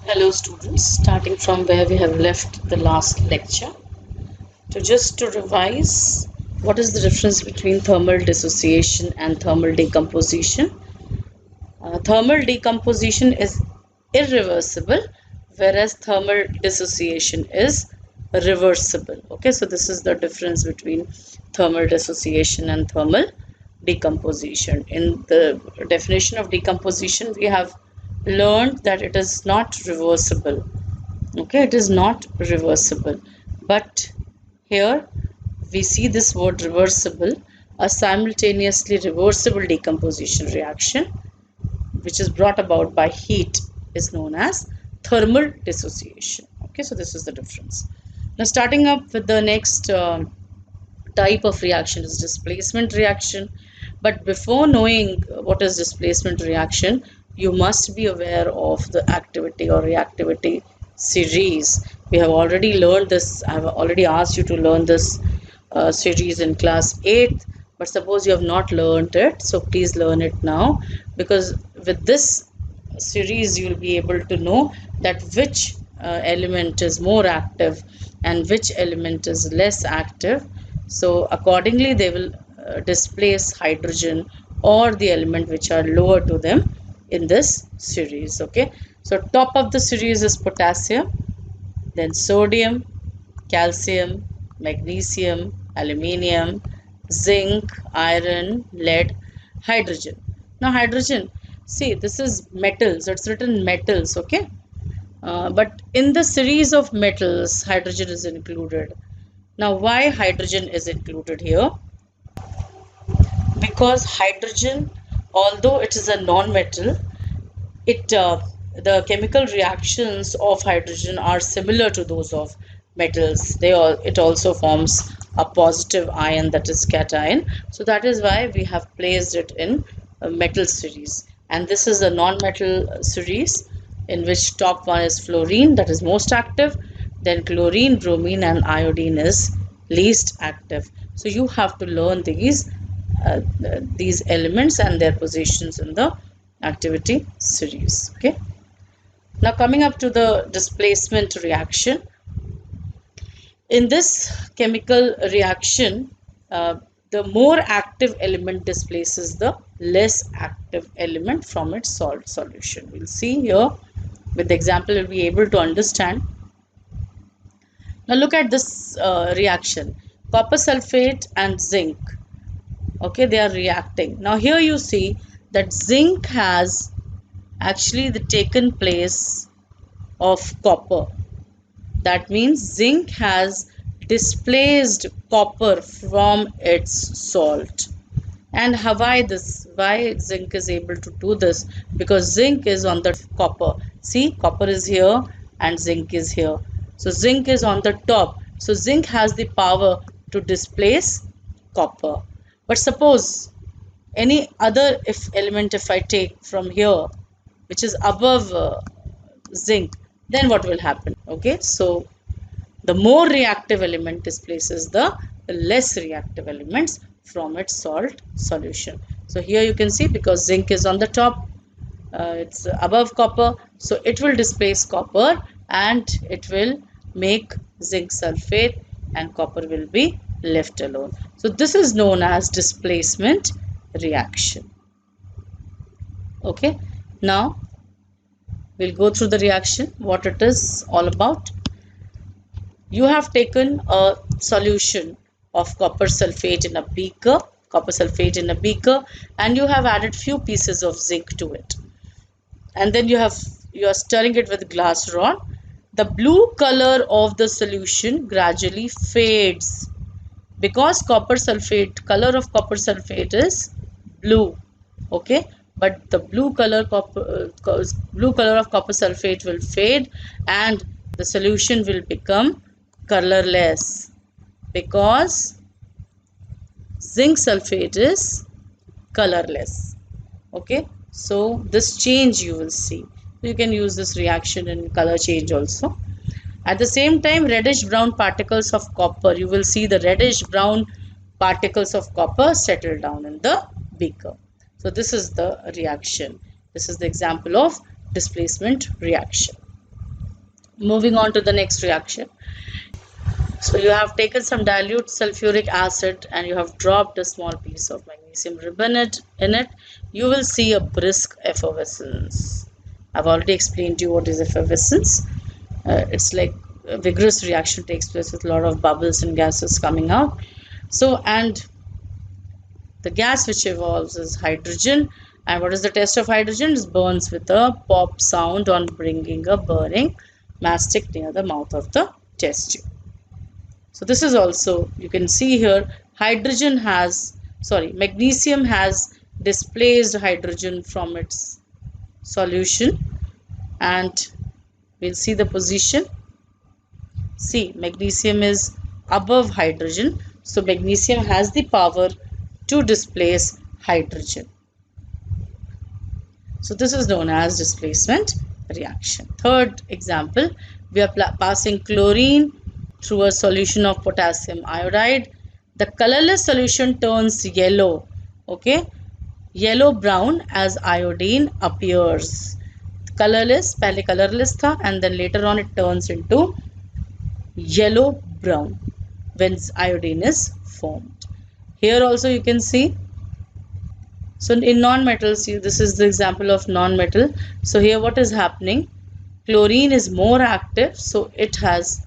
Hello students, starting from where we have left the last lecture. To revise, what is the difference between thermal dissociation and thermal decomposition? Thermal decomposition is irreversible, whereas thermal dissociation is reversible. Okay, so this is the difference between thermal dissociation and thermal decomposition. In the definition of decomposition, we have learned that it is not reversible. Okay, it is not reversible, but here we see this word reversible, a simultaneously reversible decomposition reaction which is brought about by heat is known as thermal dissociation. Okay, so this is the difference. Now starting up with the next type of reaction is displacement reaction. But before knowing what is displacement reaction, you must be aware of the activity or reactivity series. We have already learned this. I have already asked you to learn this series in class 8th, but suppose you have not learned it, so please learn it now, because with this series you will be able to know that which element is more active and which element is less active. So accordingly they will displace hydrogen or the element which are lower to them in this series. Okay, so top of the series is potassium, then sodium, calcium, magnesium, aluminium, zinc, iron, lead, hydrogen. Now hydrogen, see, this is metals, it's written metals. Okay, but in the series of metals hydrogen is included. Now why hydrogen is included here? Because hydrogen, although it is a non-metal, it the chemical reactions of hydrogen are similar to those of metals. It also forms a positive ion, that is cation. So that is why we have placed it in a metal series, and this is a non-metal series in which top one is fluorine, that is most active, then chlorine, bromine and iodine is least active. So you have to learn these elements and their positions in the activity series. Okay, now coming up to the displacement reaction. In this chemical reaction, the more active element displaces the less active element from its salt solution. We'll see here with the example, you'll be able to understand. Now look at this reaction, copper sulfate and zinc. Okay, they are reacting. Now here you see that zinc has actually taken place of copper. That means zinc has displaced copper from its salt. And why zinc is able to do this? Because zinc is on the copper. See, copper is here and zinc is here. So zinc is on the top. So zinc has the power to displace copper. But suppose any other if I take from here which is above zinc, then what will happen? Okay, so the more reactive element displaces the less reactive elements from its salt solution. So here you can see, because zinc is on the top, it's above copper, so it will displace copper and it will make zinc sulfate, and copper will be left alone. So this is known as displacement reaction. Okay, now we'll go through the reaction, what it is all about. You have taken a solution of copper sulfate in a beaker, and you have added few pieces of zinc to it, and then you are stirring it with glass rod. The blue color of the solution gradually fades because color of copper sulfate is blue. Okay, but the blue color of copper sulfate will fade and the solution will become colorless because zinc sulfate is colorless. Okay, so this change you will see. You can use this reaction in color change also. At the same time, reddish brown particles of copper, you will see the reddish brown particles of copper settle down in the beaker. So this is the reaction. This is the example of displacement reaction. Moving on to the next reaction. So you have taken some dilute sulfuric acid and you have dropped a small piece of magnesium ribbon in it. You will see a brisk effervescence. I've already explained to you what is effervescence. It's like a vigorous reaction takes place with a lot of bubbles and gases coming out. So, and the gas which evolves is hydrogen. And what is the test of hydrogen? It burns with a pop sound on bringing a burning mastic near the mouth of the test tube. So this is also, you can see here, magnesium has displaced hydrogen from its solution, and we'll see the position. See, magnesium is above hydrogen, so magnesium has the power to displace hydrogen. So this is known as displacement reaction. Third example, we are passing chlorine through a solution of potassium iodide. The colorless solution turns yellow, okay, yellow brown as iodine appears. Colorless, पहले colorless था, and then later on it turns into yellow brown when iodine is formed. Here also you can see. So in non-metals, this is the example of non-metal. So here what is happening? Chlorine is more active, so it has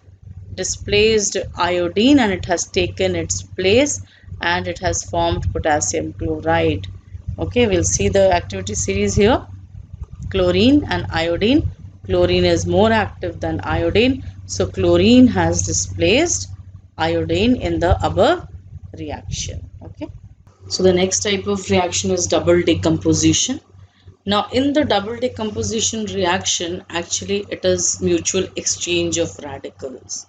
displaced iodine and it has taken its place and it has formed potassium chloride. Okay, we'll see the activity series here. Chlorine and iodine. Chlorine is more active than iodine, so chlorine has displaced iodine in the above reaction. Okay. So the next type of reaction is double decomposition. Now in the double decomposition reaction, actually it is mutual exchange of radicals.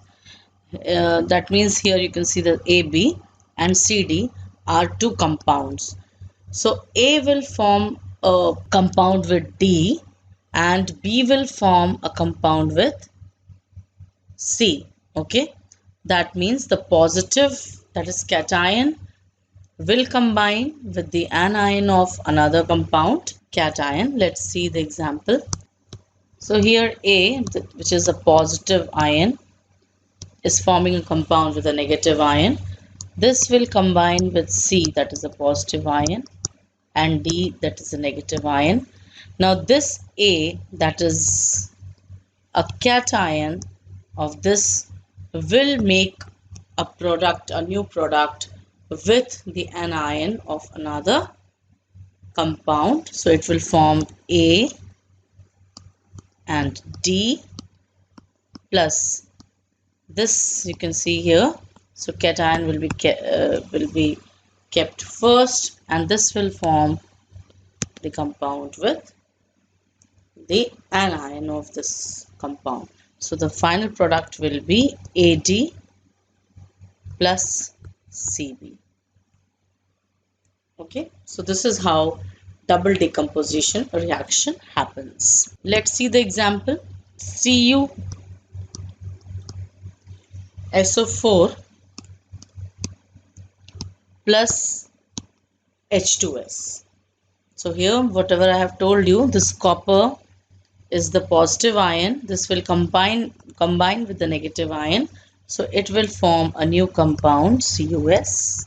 That means here you can see that AB and CD are two compounds. So A will form a compound with D and B will form a compound with C. Okay, that means the positive, that is cation, will combine with the anion of another compound, cation. Let's see the example. So here A, which is a positive ion, is forming a compound with a negative ion. This will combine with C, that is a positive ion, and D, that is a negative ion. Now this A, that is a cation of this, will make a product, a new product with the anion of another compound. So it will form A and D plus this, you can see here. So cation will be kept first, and this will form the compound with the anion of this compound. So the final product will be AD plus CB. Okay, so this is how double decomposition reaction happens. Let's see the example. CuSO4 plus H2S. So here whatever I have told you, this copper is the positive ion. This will combine with the negative ion. So it will form a new compound, CuS.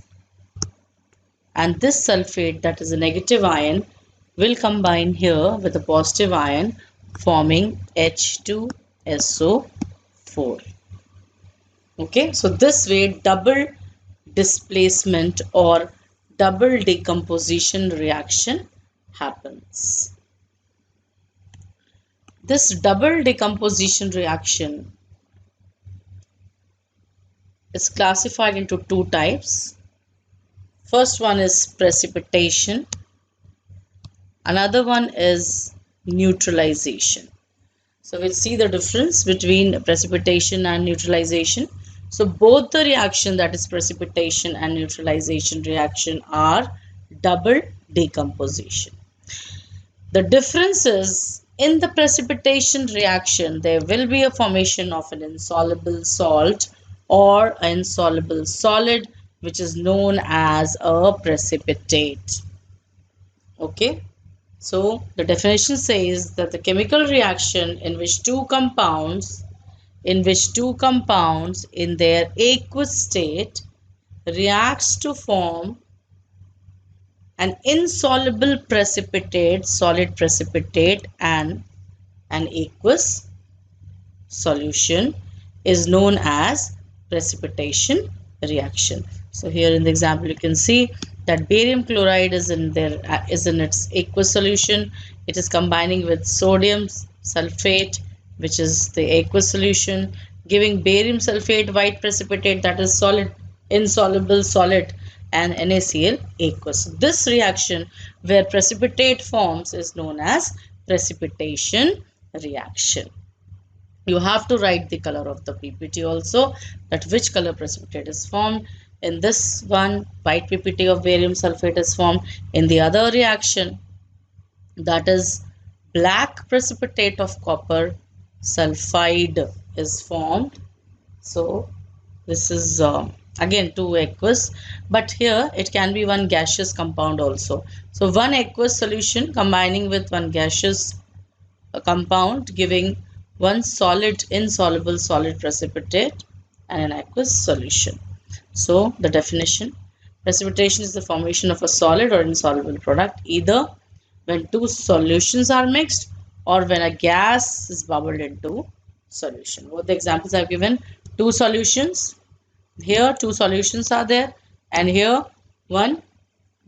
And this sulfate, that is a negative ion, will combine here with a positive ion, forming H2SO4. Okay, so this way double displacement or double decomposition reaction happens. This double decomposition reaction is classified into two types. First one is precipitation. Another one is neutralization. So we'll see the difference between precipitation and neutralization. So both the reaction, that is precipitation and neutralization reaction, are double decomposition. The difference is, in the precipitation reaction, there will be a formation of an insoluble salt or an insoluble solid, which is known as a precipitate. Okay, so the definition says that the chemical reaction in which two compounds in which two compounds in their aqueous state reacts to form an insoluble precipitate, solid precipitate, and an aqueous solution is known as precipitation reaction. So here in the example you can see that barium chloride is in its aqueous solution. It is combining with sodium sulfate, which is the aqueous solution, giving barium sulfate white precipitate, that is solid, insoluble solid, and NaCl aqueous. This reaction where precipitate forms is known as precipitation reaction. You have to write the color of the PPT also, that which color precipitate is formed. In this one, white PPT of barium sulfate is formed. In the other reaction, that is black precipitate of copper sulfide is formed. So this is again two aqueous, but here it can be one gaseous compound also. So one aqueous solution combining with one gaseous compound, giving one solid insoluble solid precipitate and an aqueous solution. So the definition: precipitation is the formation of a solid or insoluble product either when two solutions are mixed or when a gas is bubbled into solution. Both the examples I've given, two solutions. Here two solutions are there, and here one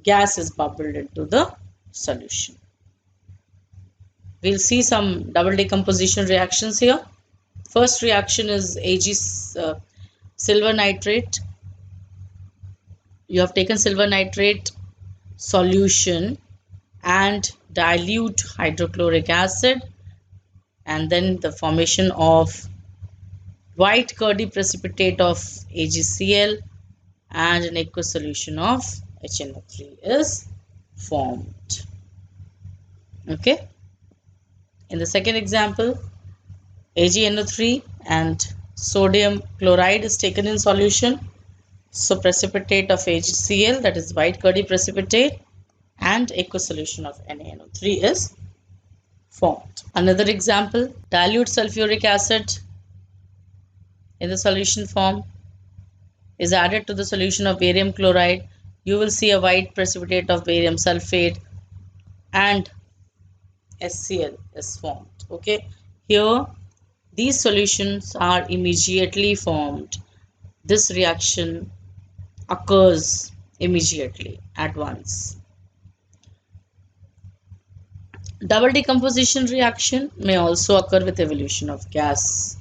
gas is bubbled into the solution. We'll see some double decomposition reactions here. First reaction is Ag silver nitrate. You have taken silver nitrate solution and dilute hydrochloric acid, and then the formation of white curdy precipitate of AgCl and an aqueous solution of HNO3 is formed. Okay. In the second example, AgNO3 and sodium chloride is taken in solution. So precipitate of AgCl, that is white curdy precipitate, and aqueous solution of NaNO3 is formed. Another example, dilute sulfuric acid in the solution form is added to the solution of barium chloride. You will see a white precipitate of barium sulfate and HCl is formed. Okay, here these solutions are immediately formed. This reaction occurs immediately at once. Double decomposition reaction may also occur with evolution of gas.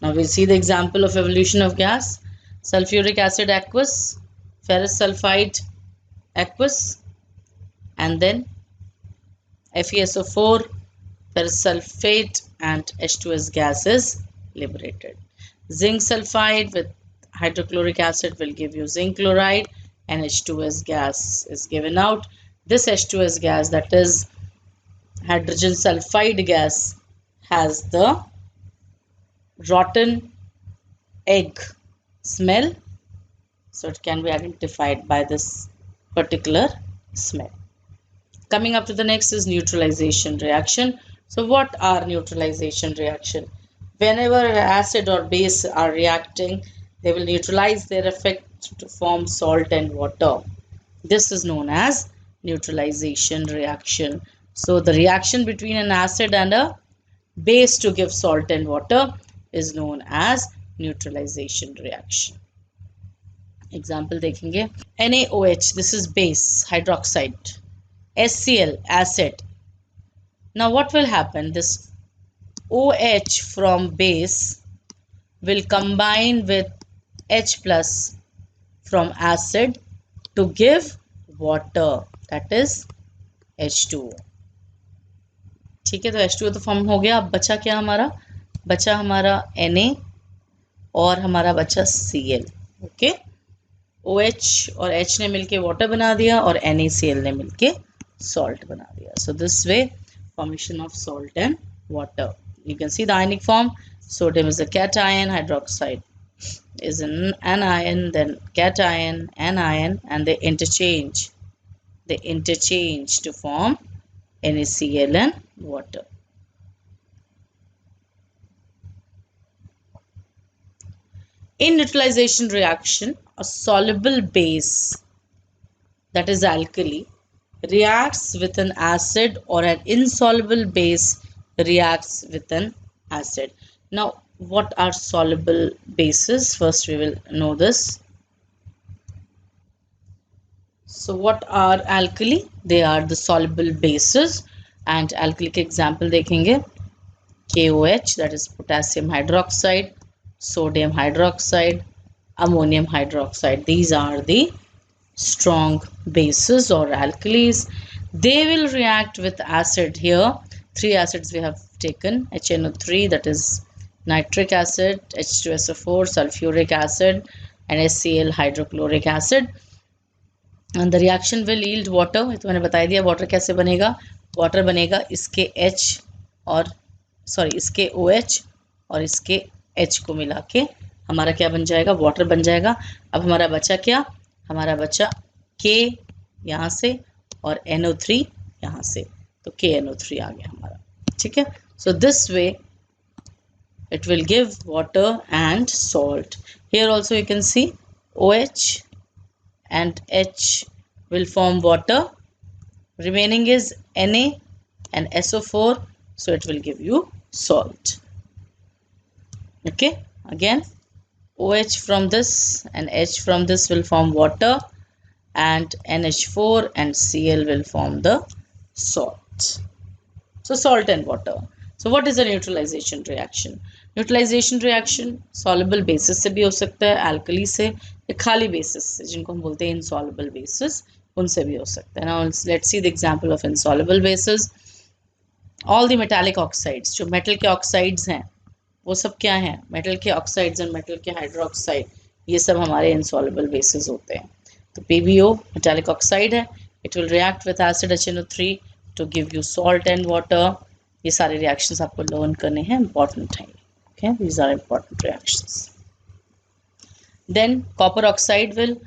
Now we'll see the example of evolution of gas. Sulfuric acid aqueous, ferrous sulfide aqueous, and then FeSO4, ferrous sulfate, and H2S gas is liberated. Zinc sulfide with hydrochloric acid will give you zinc chloride, and H2S gas is given out. This H2S gas, that is hydrogen sulfide gas, has the rotten egg smell, so it can be identified by this particular smell. Coming up to the next is neutralization reaction. So what are neutralization reaction? Whenever acid or base are reacting, they will neutralize their effect to form salt and water. This is known as neutralization reaction. So the reaction between an acid and a base to give salt and water is known as neutralization reaction. Example देखेंगे. NaOH, this is base, hydroxide. HCl, acid. Now what will happen? This OH from base will combine with H plus from acid to give water, that is H2O. ठीक है, तो H2O तो form हो गया. अब बचा क्या हमारा? बचा हमारा Na और हमारा बचा Cl. ओके, OH और H ने मिलके वाटर बना दिया और NaCl ने मिलके salt बना दिया. So this way formation of salt and water. You can see the ionic form. Sodium is a cation, hydroxide is an anion, then cation, anion, and they interchange. They interchange to form NaCl and water. In neutralization reaction, a soluble base, that is alkali, reacts with an acid, or an insoluble base reacts with an acid. Now, what are soluble bases? First, we will know this. So, what are alkali? They are the soluble bases. And alkali के example देखेंगे. KOH, that is potassium hydroxide, sodium hydroxide, ammonium hydroxide. These are the strong bases or alkalis. They will react with acid. Here, three acids we have taken: HNO3, that is nitric acid, H2SO4, sulfuric acid, and HCl, hydrochloric acid. And the reaction will yield water. तो मैंने बता दिया water कैसे बनेगा. Water बनेगा इसके H और इसके OH और इसके H को मिला के हमारा क्या बन जाएगा, वाटर बन जाएगा. अब हमारा बचा क्या, हमारा बचा K यहाँ से और NO3 यहाँ से, तो KNO3 आ गया हमारा. ठीक है. So this way it will give water and salt. Here also you can see OH and H will form water, remaining is Na and SO4, so it will give you salt. Okay, again OH from this and H from this will form water, and NH4 and Cl will form the salt. So salt and water. So what is a neutralization reaction? Neutralization reaction soluble basis से भी हो सकता है, alkali से, या खाली basis से जिनको हम बोलते हैं insoluble basis, उनसे भी हो सकता है. Now let's see the example of insoluble bases. All the metallic oxides, जो metal के oxides हैं वो सब क्या हैं, metal के oxides and metal के hydroxide, ये सब हमारे insoluble bases होते हैं. तो PbO metallic oxide है, it will react with acid HNO3 to give you salt and water. ये सारे reactions आपको learn करने हैं, important हैं. Okay, these are important reactions. Then copper oxide will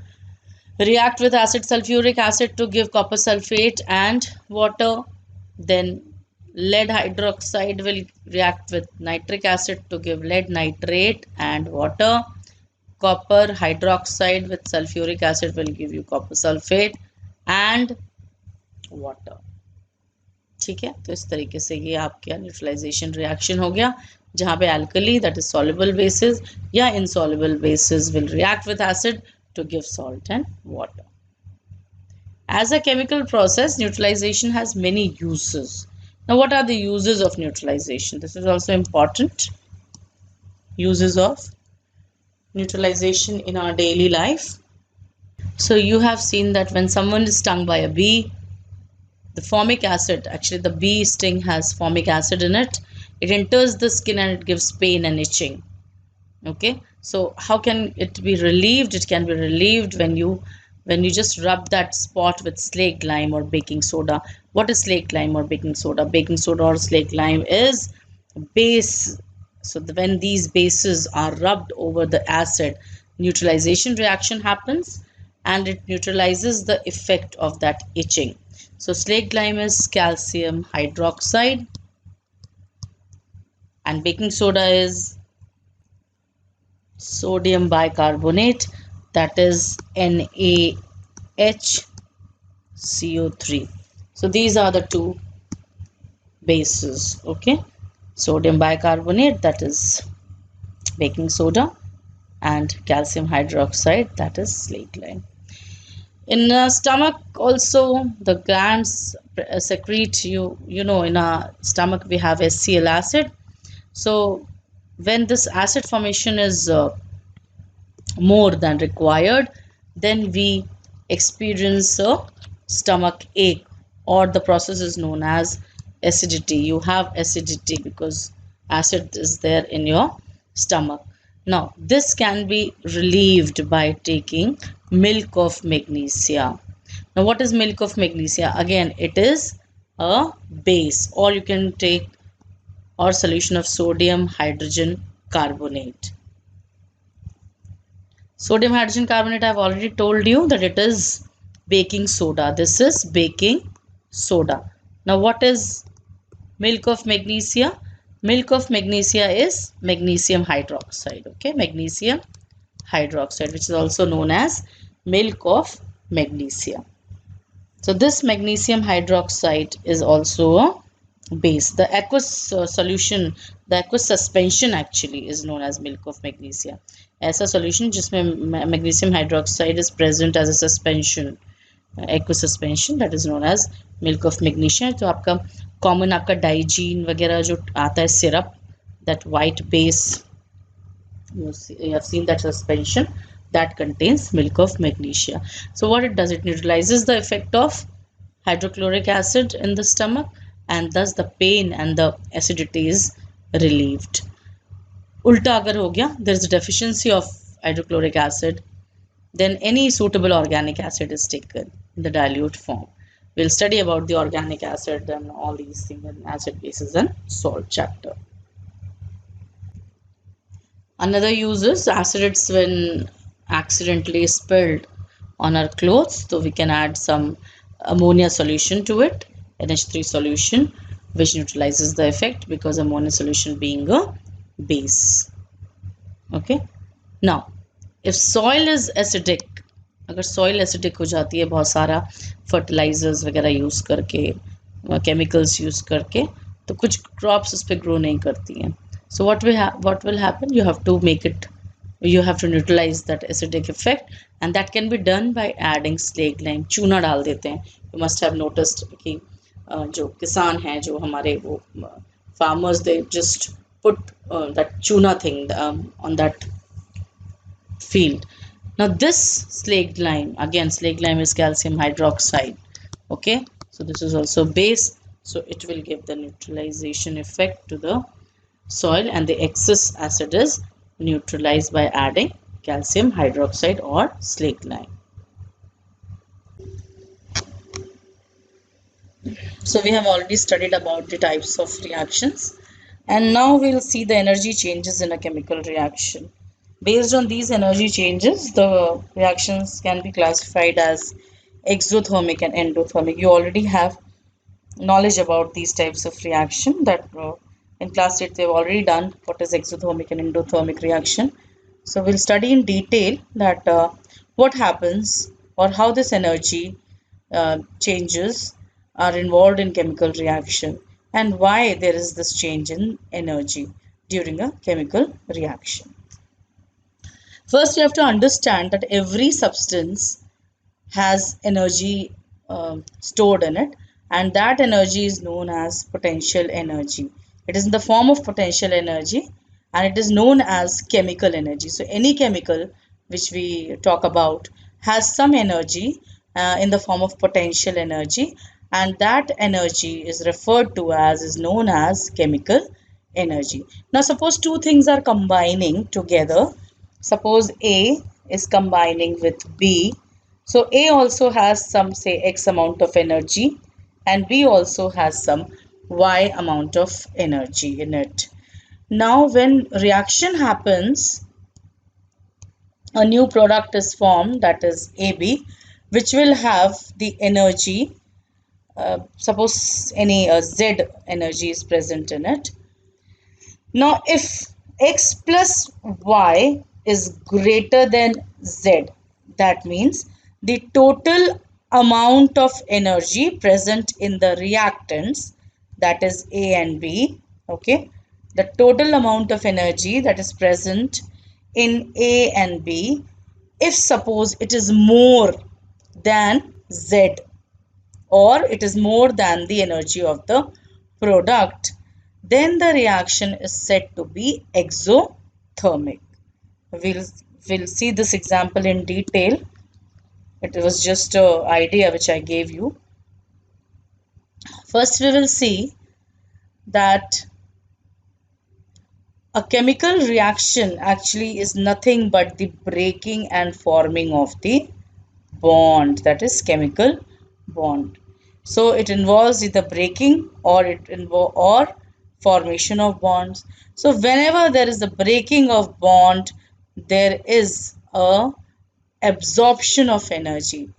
react with acid sulfuric acid to give copper sulfate and water. Then lead hydroxide will react with nitric acid to give lead nitrate and water. Copper hydroxide with sulfuric acid will give you copper sulfate and water. ठीक है. तो इस तरीके से ये आपका neutralisation reaction हो गया, जहाँ पे alkali, that is soluble bases, या insoluble bases will react with acid to give salt and water. As a chemical process, neutralization has many uses. Now, what are the uses of neutralization? This is also important. Uses of neutralization in our daily life. So you have seen that when someone is stung by a bee, the formic acid, actually the bee sting has formic acid in it. It enters the skin and it gives pain and itching. Okay, so how can it be relieved? It can be relieved when you just rub that spot with slaked lime or baking soda. What is slaked lime or baking soda? Baking soda or slaked lime is base. So when these bases are rubbed over the acid, neutralization reaction happens and it neutralizes the effect of that itching. So slaked lime is calcium hydroxide and baking soda is sodium bicarbonate, that is NaHCO3. So these are the two bases. Okay, sodium bicarbonate, that is baking soda, and calcium hydroxide, that is slaked lime. In stomach also the glands secrete, you know, in our stomach we have HCl acid. So when this acid formation is more than required, then we experience a stomach ache, or the process is known as acidity. You have acidity because acid is there in your stomach. Now this can be relieved by taking milk of magnesia. Now what is milk of magnesia? Again, it is a base, or you can take or solution of sodium hydrogen carbonate. Sodium hydrogen carbonate, I have already told you that it is baking soda. This is baking soda. Now what is milk of magnesia? Milk of magnesia is magnesium hydroxide. Okay, magnesium hydroxide, which is also known as milk of magnesia. So this magnesium hydroxide is also a base. The aqueous solution, the aqueous suspension actually is known as milk of magnesia. ऐसा solution जिसमें magnesium hydroxide is present as a suspension, aqueous suspension, that is known as milk of magnesia. तो आपका common आपका Digene वगैरह जो आता है syrup, that white base, you have seen that suspension that contains milk of magnesia. So what it does, it neutralizes the effect of hydrochloric acid in the stomach, and thus the pain and the acidity is relieved. Ulta agar ho gaya, there is a deficiency of hydrochloric acid, then any suitable organic acid is taken in the dilute form. We'll study about the organic acid and all these things in acid, bases and salt chapter. Another use is acids when accidentally spilled on our clothes, so we can add some ammonia solution to it, NH3 solution, which neutralizes the effect because ammonia solution being a base. Okay. Now, if soil is acidic, अगर soil acidic हो जाती है बहुत सारा fertilizers वगैरह use करके, chemicals use करके, तो कुछ crops उस पे grow नहीं करती हैं. So what will happen? You have to neutralize that acidic effect, and that can be done by adding slag lime. चूना डाल देते हैं. You must have noticed कि जो किसान हैं, जो हमारे वो farmers, they just put that chuna thing on that field. Now this slag lime, again slag lime is calcium hydroxide. Okay, so this is also base, so it will give the neutralization effect to the soil, and the excess acid is neutralized by adding calcium hydroxide or slag lime. So we have already studied about the types of reactions, and now we'll see the energy changes in a chemical reaction. Based on these energy changes, the reactions can be classified as exothermic and endothermic. You already have knowledge about these types of reaction, that in class 8 they've already done what is exothermic and endothermic reaction. So we'll study in detail that what happens, or how this energy changes are involved in chemical reaction, and why there is this change in energy during a chemical reaction. First, you have to understand that every substance has energy stored in it, and that energy is known as potential energy. It is in the form of potential energy, and it is known as chemical energy. So any chemical which we talk about has some energy in the form of potential energy, and that energy is referred to as, is known as chemical energy. Now suppose two things are combining together. Suppose A is combining with B. So A also has some, say, X amount of energy, and B also has some Y amount of energy in it. Now when reaction happens, a new product is formed, that is AB, which will have the energy, suppose any Z energy is present in it. Now if X plus Y is greater than Z, that means the total amount of energy present in the reactants, that is A and B, okay, the total amount of energy that is present in A and B, if suppose it is more than Z, or it is more than the energy of the product, then the reaction is said to be exothermic. We'll see this example in detail. It was just an idea which I gave you. First, we will see that a chemical reaction actually is nothing but the breaking and forming of the bond, that is chemical bond. So it involves either breaking or formation of bonds. So whenever there is a breaking of bond, there is a absorption of energy.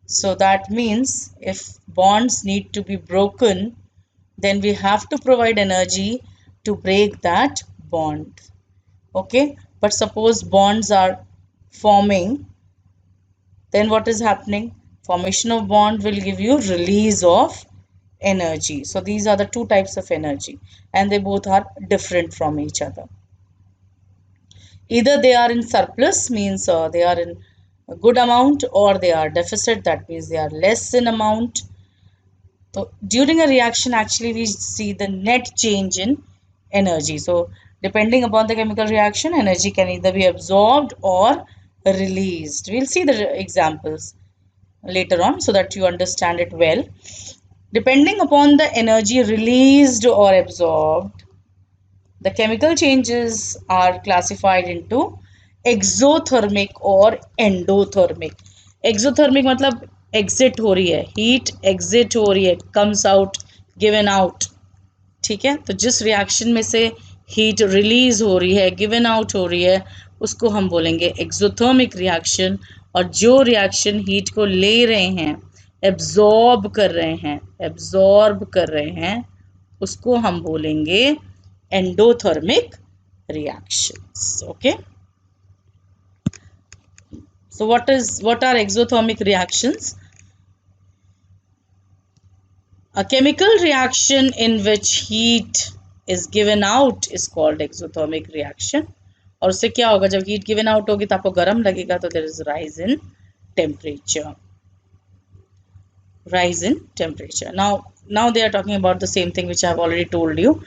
So that means if bonds need to be broken, then we have to provide energy to break that bond. Okay, but suppose bonds are forming, then what is happening? Formation of bond will give you release of energy. So these are the two types of energy, and they both are different from each other. Either they are in surplus, means they are in a good amount, or they are deficit, that means they are less in amount. So during a reaction, actually we see the net change in energy. So depending upon the chemical reaction, energy can either be absorbed or released. We'll see the examples later on so that you understand it well. Depending upon the energy released or absorbed, the chemical changes are classified into exothermic or endothermic. Exothermic मतलब exit हो रही है, heat exit हो रही है, comes out, given out. ठीक है, तो जिस रिएक्शन में से हीट रिलीज हो रही है, गिवन आउट हो रही है, उसको हम बोलेंगे एक्सोथर्मिक रिएक्शन. और जो रिएक्शन हीट को ले रहे हैं, एब्जॉर्ब कर रहे हैं, उसको हम बोलेंगे endothermic reactions. Okay, so what are exothermic reactions? A chemical reaction in which heat is given out is called exothermic reaction. और उससे क्या होगा, जब हीट गिवन आउट होगी तो आपको गर्म लगेगा, तो there is rise in temperature. Now they are talking about the same thing which I have already told you.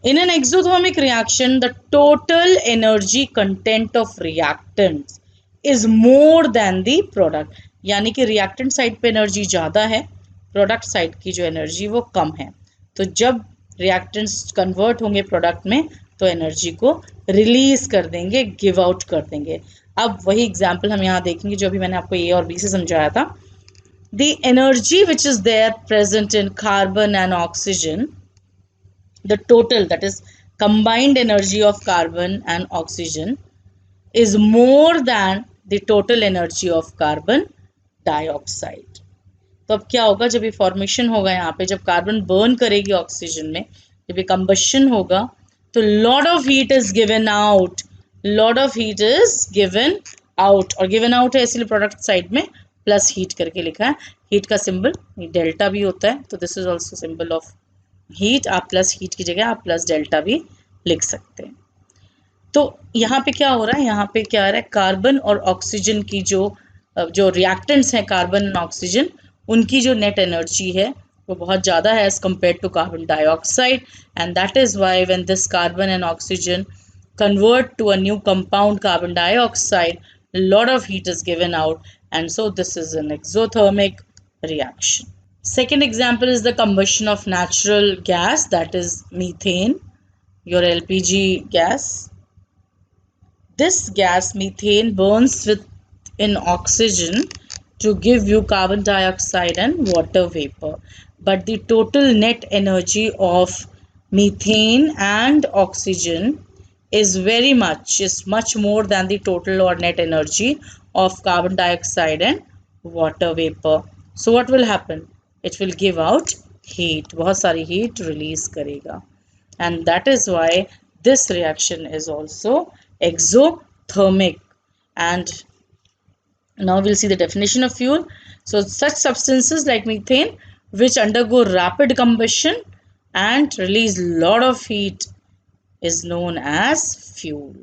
In an exothermic reaction, the total energy content of reactants is more than the product. यानी कि reactant side पे energy ज़्यादा है, product side की जो energy वो कम है. तो जब reactants convert होंगे product में, तो energy को release कर देंगे, give out कर देंगे. अब वही example हम यहाँ देखेंगे जो अभी मैंने आपको A और B से समझाया था. The energy which is there present in carbon and oxygen, the total, that is combined energy of carbon and oxygen, is more than the total energy of carbon dioxide. तो अब क्या होगा, जब ये फॉर्मेशन होगा यहाँ पे, जब कार्बन बर्न करेगी ऑक्सीजन में, जब ये कंबशन होगा, तो lot of heat is given out, और गिवन आउट है इसलिए प्रोडक्ट साइड में प्लस हीट करके लिखा है. हीट का सिंबल डेल्टा भी होता है, तो this is also symbol of heat. आप प्लस हीट की जगह आप प्लस डेल्टा भी लिख सकते हैं. तो यहाँ पे क्या हो रहा है, यहाँ पे क्या आ रहा है, कार्बन और ऑक्सीजन की जो रिएक्टेंट्स हैं, कार्बन एंड ऑक्सीजन, उनकी जो नेट एनर्जी है वो बहुत ज़्यादा है as compare to carbon dioxide. And that is why when this carbon and oxygen convert to a new compound carbon dioxide, lot of heat is given out, and so this is an exothermic reaction. Second example is the combustion of natural gas, that is methane, your LPG gas. This gas methane burns with in oxygen to give you carbon dioxide and water vapor, but the total net energy of methane and oxygen is much more than the total or net energy of carbon dioxide and water vapor. So what will happen? It will give out heat, बहुत सारी heat release करेगा, and that is why this reaction is also exothermic. And now we'll see the definition of fuel. So such substances like methane which undergo rapid combustion and release lot of heat is known as fuel.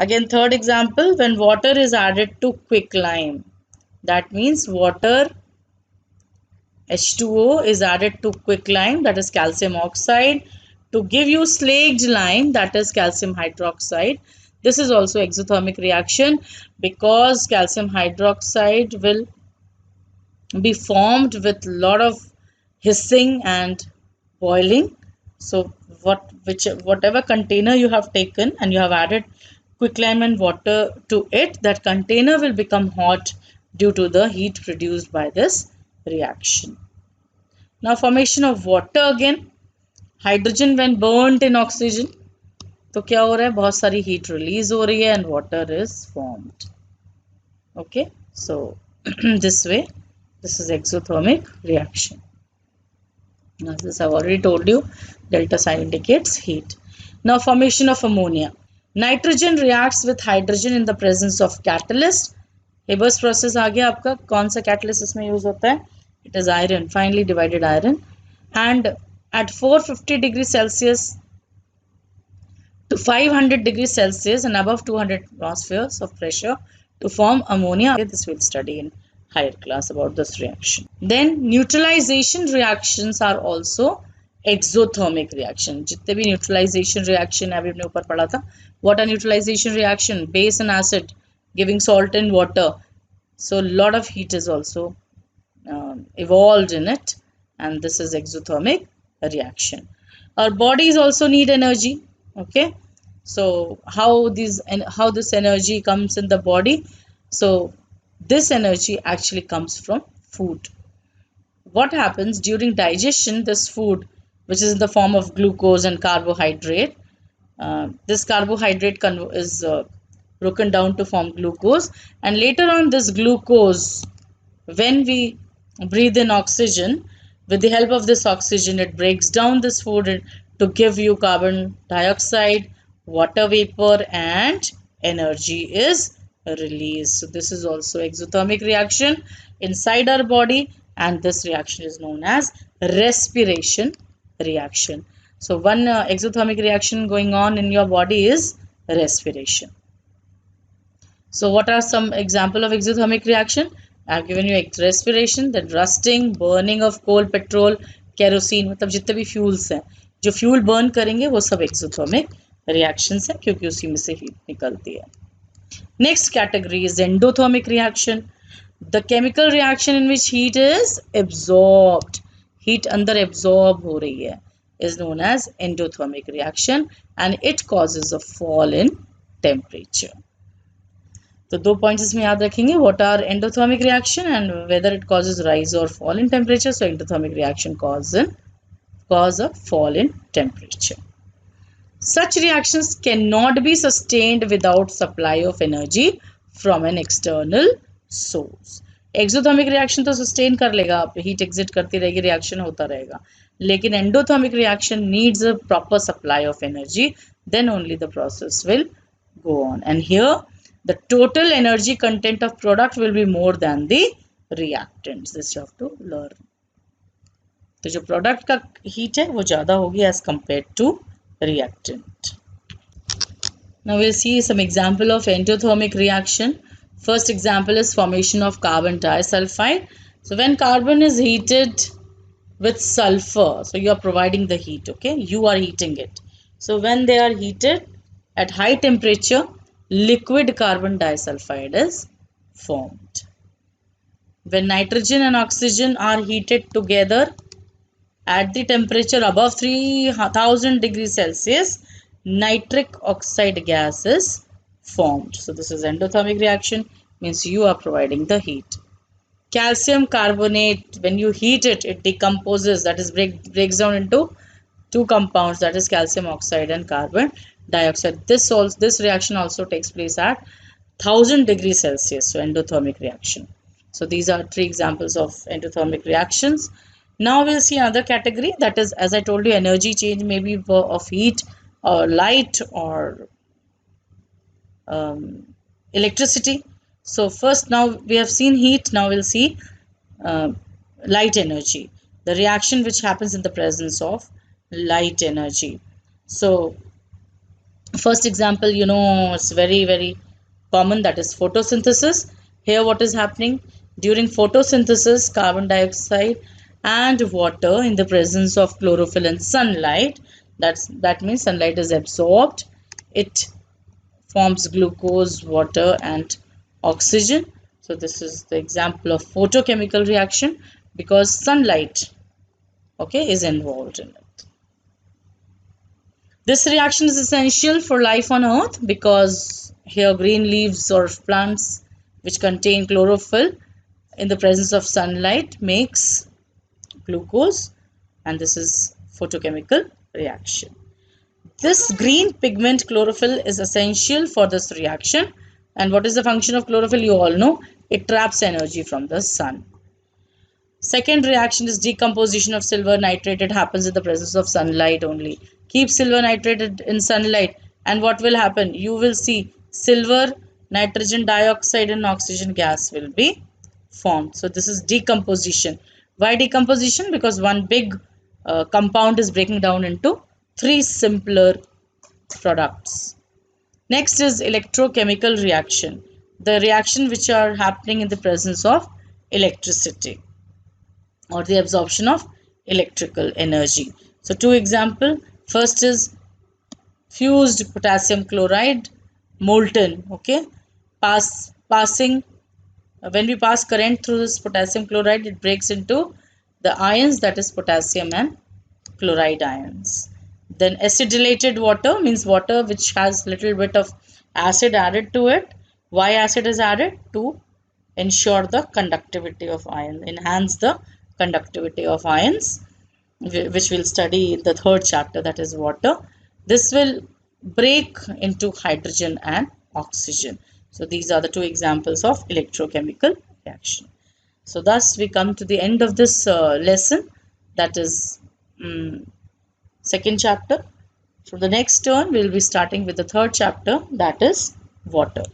Again, third example, when water is added to quicklime, that means water H2O is added to quicklime, that is calcium oxide, to give you slaked lime, that is calcium hydroxide. This is also exothermic reaction because calcium hydroxide will be formed with lot of hissing and boiling. So whatever container you have taken and you have added quicklime and water to it, that container will become hot due to the heat produced by this reaction. Now formation of water again. Hydrogen when burnt in oxygen, तो क्या हो रहा है, बहुत सारी heat release हो रही है and water is formed. Okay, so this way, this is exothermic reaction. Now this I've already told you, delta sign indicates heat. Now formation of ammonia. Nitrogen reacts with hydrogen in the presence of catalyst. Haber's process आ गया आपका. कौन सा catalyst इसमें use होता है? It is iron, finely divided iron. And at 450 degrees Celsius to 500 degrees Celsius and above 200 atmospheres of pressure to form ammonia. This we'll study in higher class about this reaction. Then neutralization reactions are also exothermic reaction. जितने भी neutralization reaction है अभी अपने ऊपर पढ़ा था. What are neutralization reaction? Base and acid giving salt and water. So a lot of heat is also evolved in it, and this is exothermic reaction. Our bodies also need energy. Okay, so how this energy comes in the body? So this energy actually comes from food. What happens during digestion? This food, which is in the form of glucose and carbohydrate, this carbohydrate is broken down to form glucose, and later on this glucose, when we breathe in oxygen, with the help of this oxygen, it breaks down this food to give you carbon dioxide, water vapor, and energy is released. So this is also exothermic reaction inside our body, and this reaction is known as respiration reaction. So one exothermic reaction going on in your body is respiration. So what are some example of exothermic reaction? I have given you respiration, then rusting, burning of coal, petrol, kerosene, मतलब जितने भी fuels हैं, जो fuel burn करेंगे वो सब exothermic reactions हैं क्योंकि उसी में से heat निकलती है. Next category is endothermic reaction. The chemical reaction in which heat is absorbed. Heat अंदर absorb हो रही है is known as endothermic reaction, and it causes a fall in temperature. तो दो पॉइंट्स इसमें याद रखेंगे. What are endothermic reaction and whether it causes rise और fall in temperature. So endothermic reaction cause a fall in temperature. Such reactions cannot be sustained without supply of energy from an external source. Exothermic reaction तो sustain कर लेगा, आप heat exit करती रहेगी, reaction होता रहेगा, लेकिन endothermic reaction needs a proper supply of energy, then only the process will go on. And here the total energy content of product will be more than the reactants. This you have to learn. तो जो product का heat है वो ज़्यादा होगी as compared to reactant. Now we'll see some example of endothermic reaction. First example is formation of carbon disulfide. So when carbon is heated with sulfur, so you are providing the heat, okay? You are heating it. So when they are heated at high temperature, liquid carbon disulfide is formed. When nitrogen and oxygen are heated together at the temperature above 3000 degrees Celsius, nitric oxide gas is formed. So this is endothermic reaction, means you are providing the heat. Calcium carbonate, when you heat it, it decomposes, that is breaks down into two compounds, that is calcium oxide and carbon dioxide. This reaction also takes place at 1000 degrees Celsius, so endothermic reaction. So these are three examples of endothermic reactions. Now we'll see another category, that is, as I told you, energy change may be of heat or light or electricity. So first, now we have seen heat, now we'll see light energy, the reaction which happens in the presence of light energy. So first example, you know, it's very common, that is photosynthesis. Here what is happening? During photosynthesis, carbon dioxide and water in the presence of chlorophyll and sunlight, that means sunlight is absorbed, it forms glucose, water and oxygen. So this is the example of photochemical reaction because sunlight, okay, is involved in it. This reaction is essential for life on earth because here green leaves or plants which contain chlorophyll in the presence of sunlight makes glucose, and this is photochemical reaction. This green pigment chlorophyll is essential for this reaction. And what is the function of chlorophyll? You all know, it traps energy from the sun. Second reaction is decomposition of silver nitrate. It happens in the presence of sunlight only. Keep silver nitrate in sunlight, and what will happen? You will see silver, nitrogen dioxide and oxygen gas will be formed. So this is decomposition. Why decomposition? Because one big compound is breaking down into three simpler products. Next is electrochemical reaction, the reaction which are happening in the presence of electricity or the absorption of electrical energy. So two example, first is fused potassium chloride, molten, okay, passing when we pass current through this potassium chloride, it breaks into the ions, that is potassium and chloride ions. Then acidylated water means water which has little bit of acid added to it. Why acid is added? To ensure the conductivity of ion, enhance the conductivity of ions, which we'll study in the third chapter, that is water. This will break into hydrogen and oxygen. So these are the two examples of electrochemical reaction. So thus we come to the end of this lesson, that is second chapter. From the next turn, we'll be starting with the third chapter, that is water.